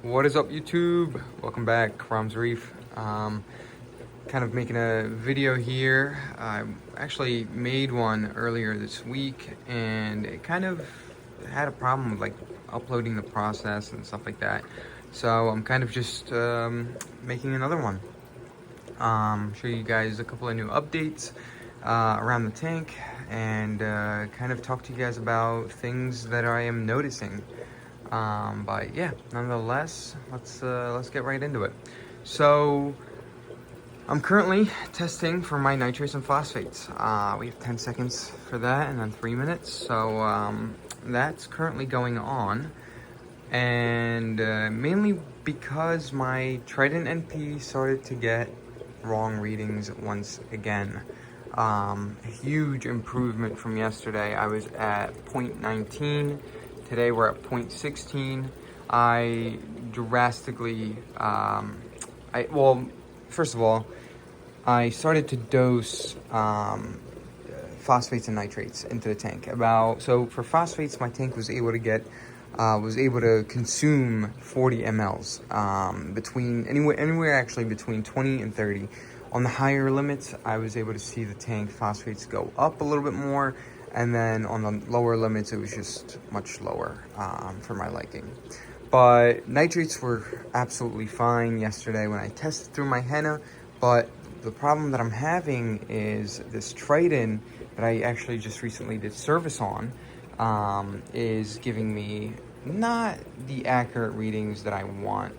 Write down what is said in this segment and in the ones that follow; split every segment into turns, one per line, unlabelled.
What is up, YouTube? Welcome back, Reef. Kind of making a video here. I actually made one earlier this week, and it kind of had a problem with like uploading the process and stuff like that. So I'm kind of just making another one. Show you guys a couple of new updates around the tank, and kind of talk to you guys about things that I am noticing. But yeah, nonetheless, let's get right into it. So I'm currently testing for my nitrates and phosphates. We have 10 seconds for that, and then 3 minutes. So that's currently going on, and mainly because my Trident NP started to get wrong readings once again. A huge improvement from yesterday. I was at 0.19. Today we're at 0.16. I drastically, well, first of all, I started to dose phosphates and nitrates into the tank. So for phosphates, my tank was able to consume 40 mLs, anywhere actually between 20 and 30. On the higher limits, I was able to see the tank phosphates go up a little bit more, and then on the lower limits, it was just much lower for my liking. But nitrates were absolutely fine yesterday when I tested through my henna, but the problem that I'm having is this Trident that I actually just recently did service on is giving me not the accurate readings that I want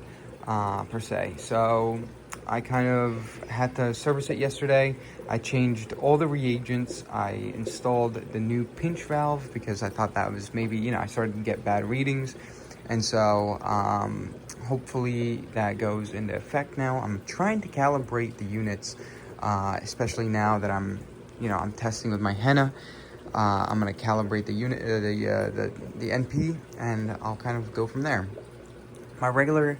per se. So I kind of had to service it yesterday. I changed all the reagents. I installed the new pinch valve because I thought that was maybe, I started to get bad readings. And so hopefully that goes into effect now. I'm trying to calibrate the units, especially now that I'm testing with my henna. I'm going to calibrate the unit, the NP, and I'll kind of go from there. My regular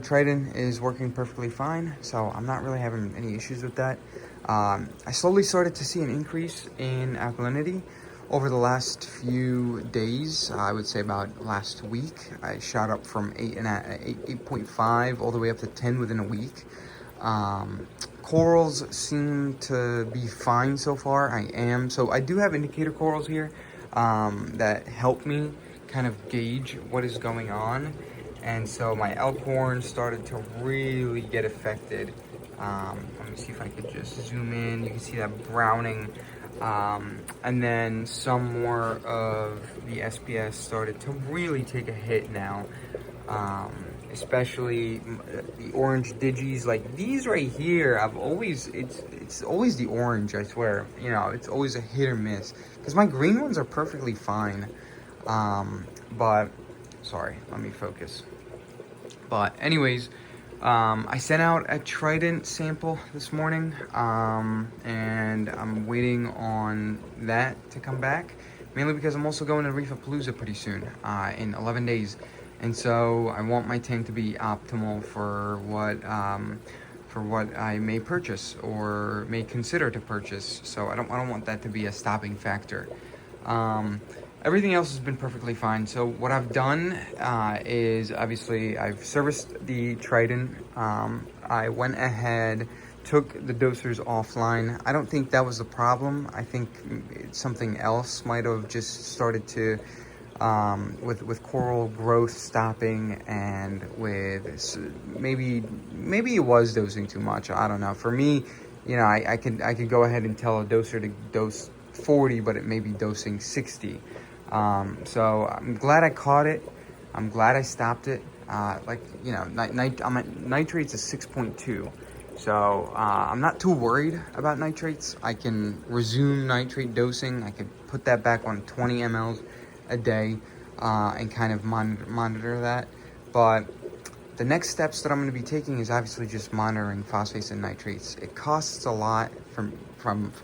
Trident is working perfectly fine, so I'm not really having any issues with that. I slowly started to see an increase in alkalinity over the last few days. I would say about last week. I shot up from 8.5 all the way up to 10 within a week. Corals seem to be fine so far. So I do have indicator corals here that help me kind of gauge what is going on. And so my elkhorn started to really get affected. Let me see if I could just zoom in. You can see that browning. And then some more of the SPS started to really take a hit now. Especially the orange digis, like these right here. It's always the orange, I swear. It's always a hit or miss. Because my green ones are perfectly fine. But, sorry, let me focus. But anyways, I sent out a Trident sample this morning, and I'm waiting on that to come back, mainly because I'm also going to Reefapoloza pretty soon, in 11 days. And so I want my tank to be optimal for what I may purchase or may consider to purchase. So I don't want that to be a stopping factor. Everything else has been perfectly fine. So what I've done is obviously I've serviced the Trident. I went ahead, took the dosers offline. I don't think that was the problem. I think something else might have just started to, with coral growth stopping, and with maybe it was dosing too much. I don't know. For me, I could go ahead and tell a doser to dose 40, but it may be dosing 60. So I'm glad I caught it. I'm glad I stopped it. I'm at nitrates is 6.2. So I'm not too worried about nitrates. I can resume nitrate dosing. I could put that back on 20 mLs a day and kind of monitor that. But the next steps that I'm going to be taking is obviously just monitoring phosphates and nitrates. It costs a lot from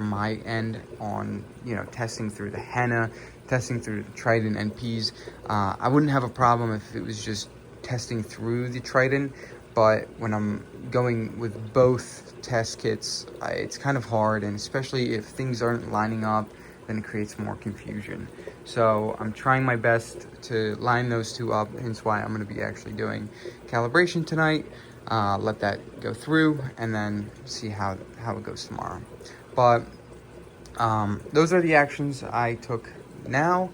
my end on testing through the henna, testing through the Trident NPs. I wouldn't have a problem if it was just testing through the Trident, but when I'm going with both test kits, it's kind of hard, and especially if things aren't lining up, then it creates more confusion. So I'm trying my best to line those two up, hence why I'm going to be actually doing calibration tonight. Let that go through and then see how it goes tomorrow. But those are the actions I took now.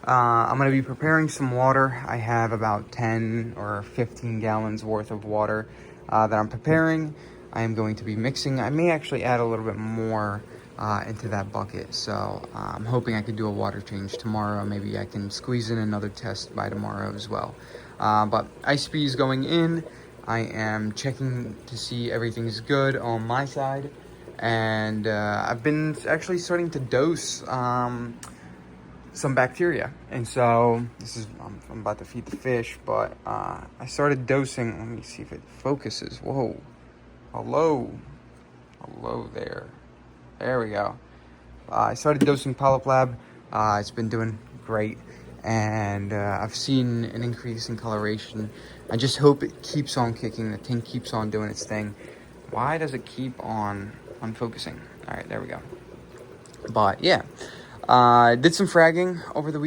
I'm going to be preparing some water. I have about 10 or 15 gallons worth of water that I'm preparing. I am going to be mixing. I may actually add a little bit more into that bucket. So I'm hoping I could do a water change tomorrow. Maybe I can squeeze in another test by tomorrow as well. But ice is going in. I am checking to see everything's good on my side. And I've been actually starting to dose some bacteria. And so this is, I'm about to feed the fish, but I started dosing. Let me see if it focuses. Whoa. Hello there. There we go. I started dosing Polyp Lab. It's been doing great, and I've seen an increase in coloration. I just hope it keeps on kicking. The tank keeps on doing its thing. Why does it keep on unfocusing? All right, there we go. But yeah, I did some fragging over the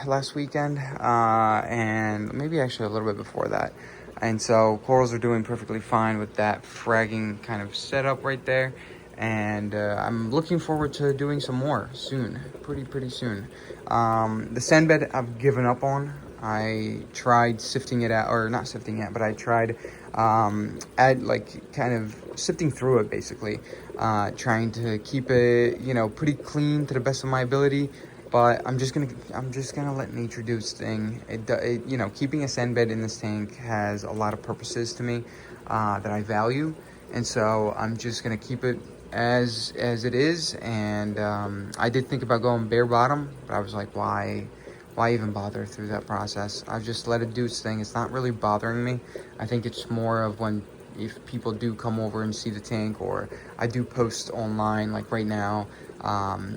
last weekend, and maybe actually a little bit before that. And so corals are doing perfectly fine with that fragging kind of setup right there. And I'm looking forward to doing some more soon, pretty soon. The sand bed I've given up on. I tried sifting it out, or not sifting it, but I tried kind of sifting through it basically, trying to keep it, pretty clean to the best of my ability. But I'm just gonna let nature do its thing. Keeping a sand bed in this tank has a lot of purposes to me that I value, and so I'm just gonna keep it as it is. And I did think about going bare bottom, but I was like, why even bother through that process? I've just let it do its thing. It's not really bothering me. I think it's more of if people do come over and see the tank, or I do post online, like right now,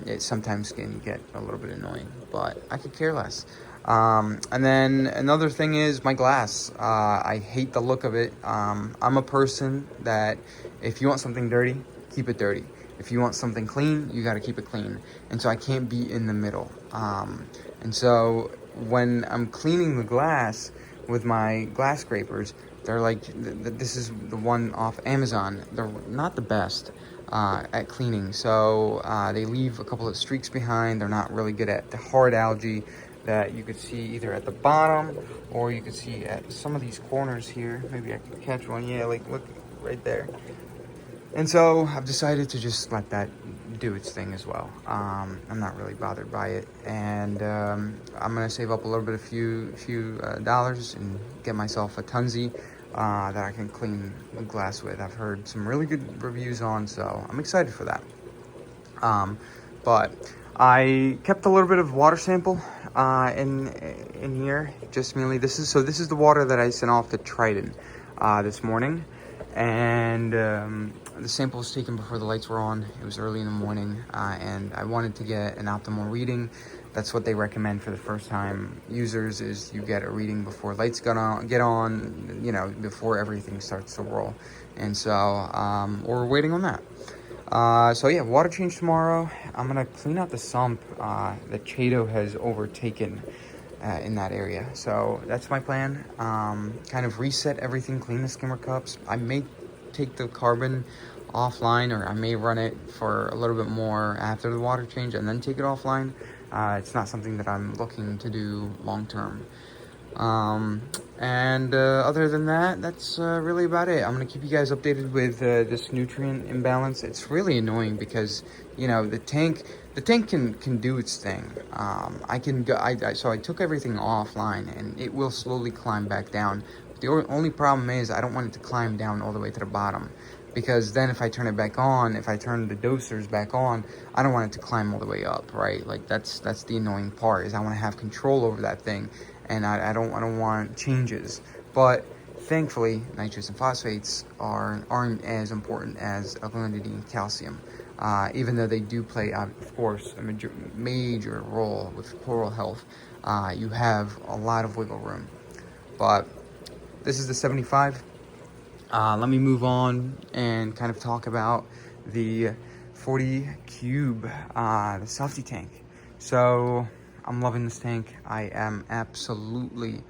it sometimes can get a little bit annoying, but I could care less. And then another thing is my glass. I hate the look of it. I'm a person that if you want something dirty, keep it dirty. If you want something clean, you got to keep it clean. And so I can't be in the middle. And so when I'm cleaning the glass with my glass scrapers, they're like, this is the one off Amazon. They're not the best at cleaning. So they leave a couple of streaks behind. They're not really good at the hard algae that you could see either at the bottom, or you could see at some of these corners here. Maybe I can catch one. Yeah, like look right there. And so I've decided to just let that do its thing as well. I'm not really bothered by it, and I'm gonna save up a little bit, a few dollars, and get myself a Tunzi that I can clean the glass with. I've heard some really good reviews on, so I'm excited for that. But I kept a little bit of water sample in here, just mainly. This is the water that I sent off to Trident this morning, and the sample was taken before the lights were on. It was early in the morning, and I wanted to get an optimal reading. That's what they recommend for the first time users, is you get a reading before lights get on, before everything starts to roll. And so we're waiting on that. So yeah, water change tomorrow. I'm gonna clean out the sump that Chato has overtaken in that area. So that's my plan. Kind of reset everything, clean the skimmer cups. I may take the carbon offline, or I may run it for a little bit more after the water change and then take it offline. It's not something that I'm looking to do long term. And other than that, that's really about it. I'm gonna keep you guys updated with this nutrient imbalance. It's really annoying because the tank can do its thing. So I took everything offline, and it will slowly climb back down. The only problem is I don't want it to climb down all the way to the bottom, because then if I turn it back on, if I turn the dosers back on, I don't want it to climb all the way up, right? Like that's the annoying part, is I want to have control over that thing, and I don't want changes. But thankfully, nitrates and phosphates aren't as important as alkalinity and calcium, even though they do play, of course, a major role with coral health. You have a lot of wiggle room. But this is the 75. Let me move on and kind of talk about the 40 cube, the softy tank. So I'm loving this tank. I am absolutely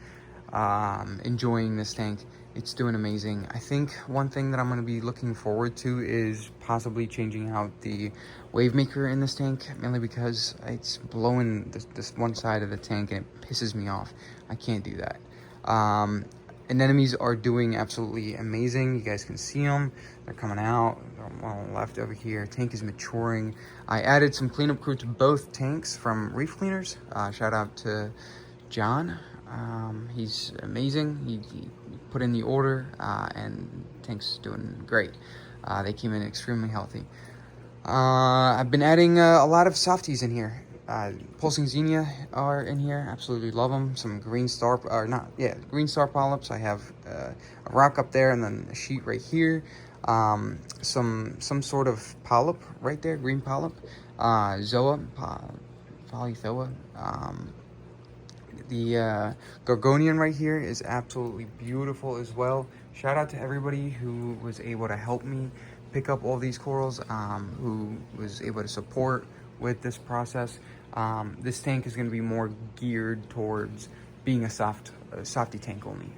enjoying this tank. It's doing amazing. I think one thing that I'm going to be looking forward to is possibly changing out the wave maker in this tank, mainly because it's blowing this one side of the tank and it pisses me off. I can't do that. Anemones are doing absolutely amazing. You guys can see them. They're coming out. They're on the left over here. Tank is maturing. I added some cleanup crew to both tanks from Reef Cleaners. Shout out to John. He's amazing. He put in the order, and tank's doing great. They came in extremely healthy. I've been adding a lot of softies in here. Pulsing Xenia are in here. Absolutely love them. Some green star, green star polyps. I have a rock up there and then a sheet right here. Some sort of polyp right there, green polyp. Zoa, polythoa. The Gorgonian right here is absolutely beautiful as well. Shout out to everybody who was able to help me pick up all these corals, who was able to support with this process. This tank is going to be more geared towards being a softy tank only,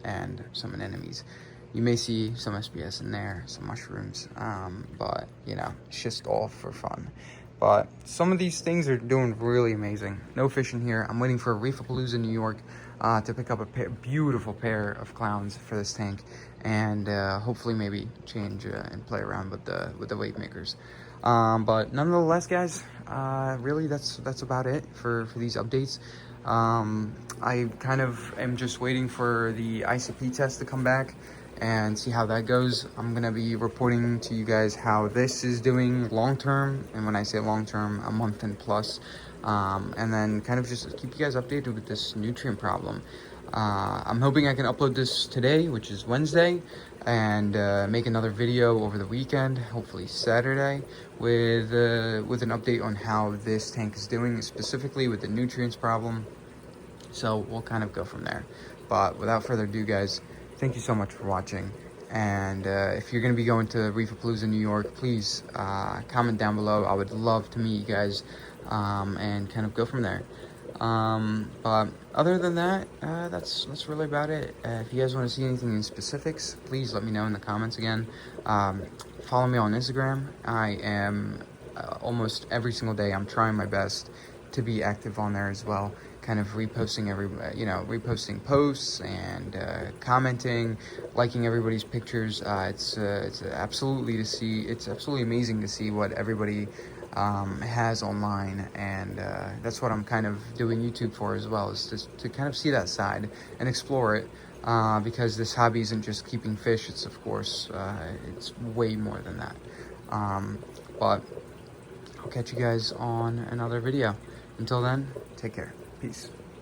and some anemones. You may see some SPS in there, some mushrooms, but you know, it's just all for fun. But some of these things are doing really amazing. No fish in here. I'm waiting for Reefapoloza, New York, to pick up a beautiful pair of clowns for this tank, and hopefully maybe change and play around with the wave makers. But nonetheless, guys, really that's about it for these updates. I kind of am just waiting for the ICP test to come back and see how that goes. I'm gonna be reporting to you guys how this is doing long term, and when I say long term, a month and plus, and then kind of just keep you guys updated with this nutrient problem. I'm hoping I can upload this today, which is Wednesday, and make another video over the weekend, hopefully Saturday, with an update on how this tank is doing, specifically with the nutrients problem. So we'll kind of go from there. But without further ado, guys, thank you so much for watching. And if you're going to be going to Reefapoloza, New York, please comment down below. I would love to meet you guys, and kind of go from there. But other than that, that's really about it. If you guys want to see anything in specifics, please let me know in the comments again. Follow me on Instagram. I am almost every single day, I'm trying my best to be active on there as well, kind of reposting reposting posts and commenting, liking everybody's pictures. It's absolutely amazing to see what everybody has online, and that's what I'm kind of doing YouTube for as well, is to kind of see that side and explore it, because this hobby isn't just keeping fish. It's of course it's way more than that. But I'll catch you guys on another video. Until then, take care. Peace.